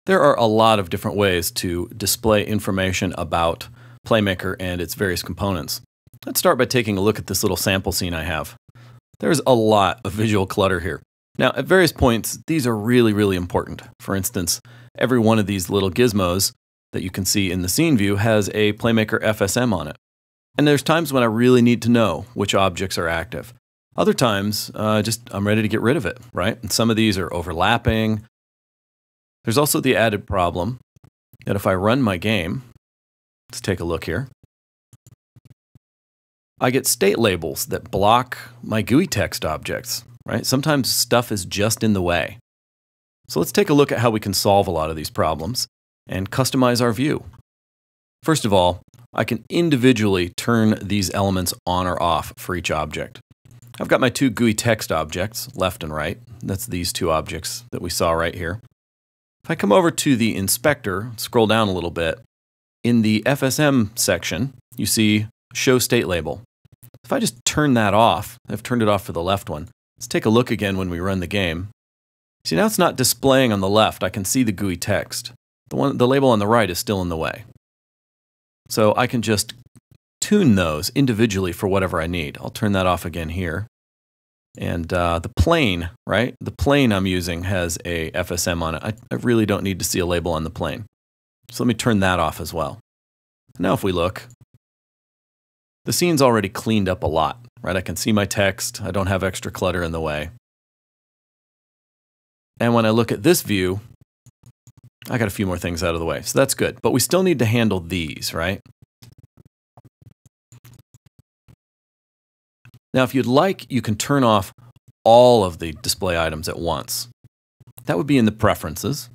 There are a lot of different ways to display information about Playmaker and its various components. Let's start by taking a look at this little sample scene I have. There's a lot of visual clutter here. Now, at various points, these are really important. For instance, every one of these little gizmos that you can see in the scene view has a Playmaker FSM on it. And there's times when I really need to know which objects are active. Other times, I'm ready to get rid of it, right? And some of these are overlapping. There's also the added problem that if I run my game, let's take a look here, I get state labels that block my GUI text objects, right? Sometimes stuff is just in the way. So let's take a look at how we can solve a lot of these problems and customize our view. First of all, I can individually turn these elements on or off for each object. I've got my two GUI text objects, left and right. That's these two objects that we saw right here. If I come over to the inspector, scroll down a little bit, in the FSM section, you see Show State Label. If I just turn that off, I've turned it off for the left one. Let's take a look again when we run the game. See, now it's not displaying on the left. I can see the GUI text. The label on the right is still in the way. So I can just tune those individually for whatever I need. I'll turn that off again here. And the plane, right? The plane I'm using has a FSM on it. I really don't need to see a label on the plane. So let me turn that off as well. Now if we look, the scene's already cleaned up a lot, right? I can see my text. I don't have extra clutter in the way. And when I look at this view, I got a few more things out of the way. So that's good. But we still need to handle these, right? Now, if you'd like, you can turn off all of the display items at once. That would be in the Preferences.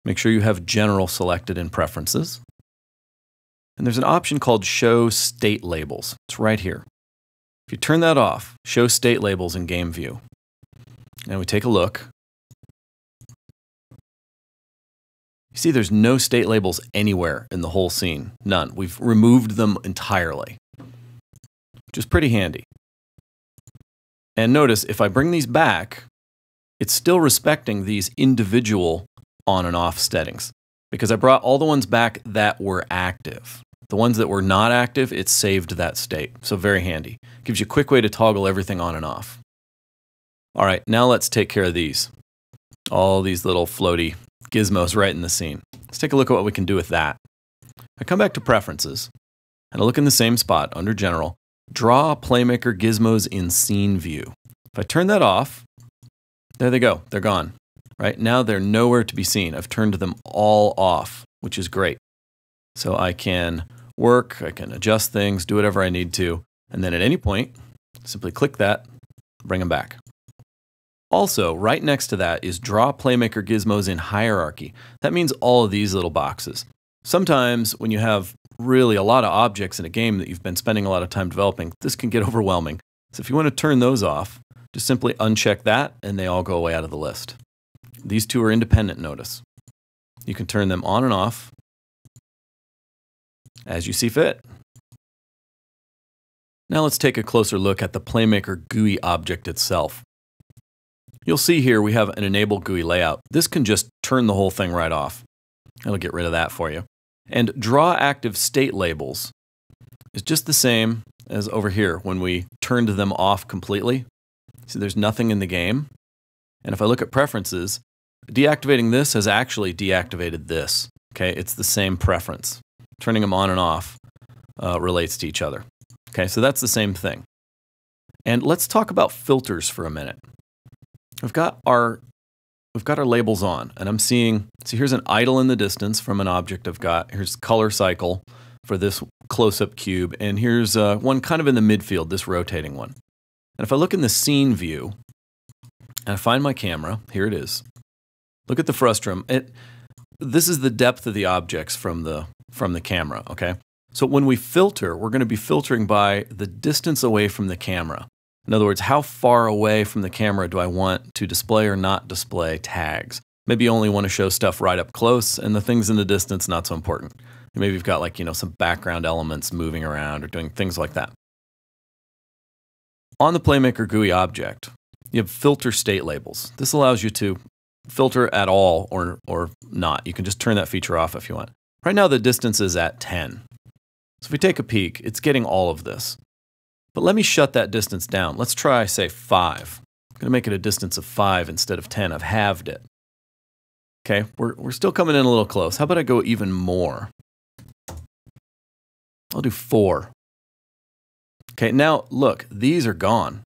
Make sure you have General selected in Preferences. And there's an option called Show State Labels. It's right here. If you turn that off, Show State Labels in Game View. And we take a look. You see there's no state labels anywhere in the whole scene. None. We've removed them entirely, which is pretty handy. And notice, if I bring these back, it's still respecting these individual on and off settings because I brought all the ones back that were active. The ones that were not active, it saved that state. So very handy. Gives you a quick way to toggle everything on and off. All right, now let's take care of these. All these little floaty gizmos right in the scene. Let's take a look at what we can do with that. I come back to Preferences, and I look in the same spot under General, Draw Playmaker Gizmos in Scene View. If I turn that off, there they go. They're gone. Right now they're nowhere to be seen. I've turned them all off, which is great. So I can work, I can adjust things, do whatever I need to, and then at any point, simply click that, bring them back. Also, right next to that is Draw Playmaker Gizmos in Hierarchy. That means all of these little boxes. Sometimes when you have really a lot of objects in a game that you've been spending a lot of time developing, this can get overwhelming. So if you want to turn those off, just simply uncheck that and they all go away out of the list. These two are independent, notice. You can turn them on and off as you see fit. Now let's take a closer look at the Playmaker GUI object itself. You'll see here we have an Enable GUI layout. This can just turn the whole thing right off. It'll get rid of that for you. And Draw Active State Labels is just the same as over here when we turned them off completely. See, there's nothing in the game. And if I look at Preferences, deactivating this has actually deactivated this. Okay, it's the same preference. Turning them on and off relates to each other. Okay, so that's the same thing. And let's talk about filters for a minute. We've got our labels on, and I'm seeing, so here's an idle in the distance from an object I've got. Here's color cycle for this close-up cube, and here's one kind of in the midfield, this rotating one. And if I look in the scene view, and I find my camera, here it is. Look at the frustum. This is the depth of the objects from the camera, okay? So when we filter, we're going to be filtering by the distance away from the camera. In other words, how far away from the camera do I want to display or not display tags? Maybe you only want to show stuff right up close, and the things in the distance, not so important. Maybe you've got some background elements moving around or doing things like that. On the Playmaker GUI object, you have filter state labels. This allows you to filter at all or not. You can just turn that feature off if you want. Right now the distance is at 10. So if we take a peek, it's getting all of this. But let me shut that distance down. Let's try, say, 5. I'm going to make it a distance of 5 instead of 10. I've halved it. Okay, we're still coming in a little close. How about I go even more? I'll do 4. Okay, now look, these are gone.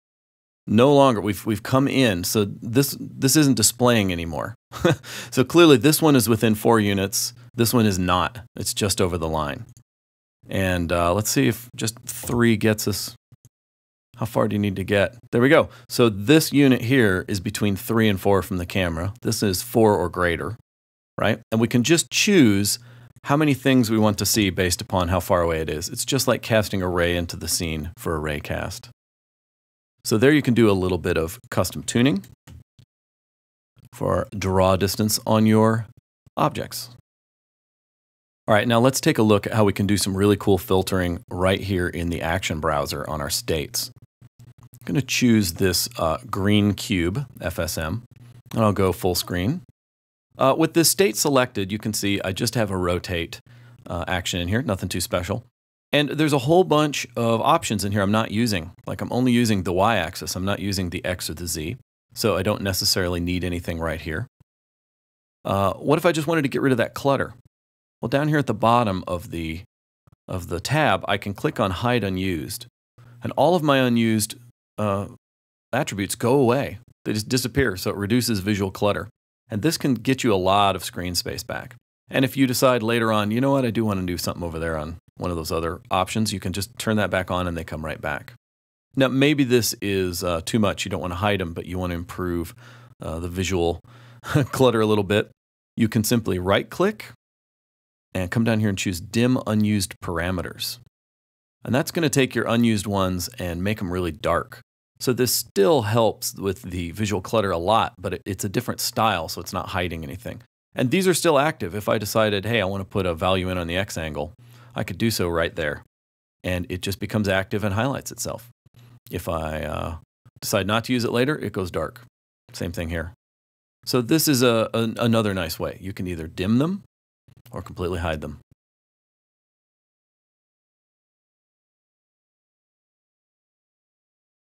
No longer, we've come in, so this isn't displaying anymore. So clearly this one is within 4 units, this one is not. It's just over the line. And let's see if just 3 gets us. How far do you need to get? There we go. So this unit here is between 3 and 4 from the camera. This is 4 or greater, right? And we can just choose how many things we want to see based upon how far away it is. It's just like casting a ray into the scene for a ray cast. So there you can do a little bit of custom tuning for draw distance on your objects. All right, now let's take a look at how we can do some really cool filtering right here in the action browser on our states. I'm going to choose this green cube, FSM, and I'll go full screen. With this state selected, you can see I just have a rotate action in here, nothing too special. And there's a whole bunch of options in here I'm not using. Like I'm only using the y-axis, I'm not using the x or the z. So I don't necessarily need anything right here. What if I just wanted to get rid of that clutter? Well, down here at the bottom of the tab, I can click on Hide Unused. And all of my unused attributes go away. They just disappear, so it reduces visual clutter. And this can get you a lot of screen space back. And if you decide later on, you know what, I do want to do something over there on one of those other options, you can just turn that back on and they come right back. Now, maybe this is too much. You don't want to hide them, but you want to improve the visual clutter a little bit. You can simply right-click and come down here and choose Dim Unused Parameters. And that's going to take your unused ones and make them really dark. So this still helps with the visual clutter a lot, but it's a different style, so it's not hiding anything. And these are still active. If I decided, hey, I want to put a value in on the X angle, I could do so right there. And it just becomes active and highlights itself. If I decide not to use it later, it goes dark. Same thing here. So this is another nice way. You can either dim them or completely hide them.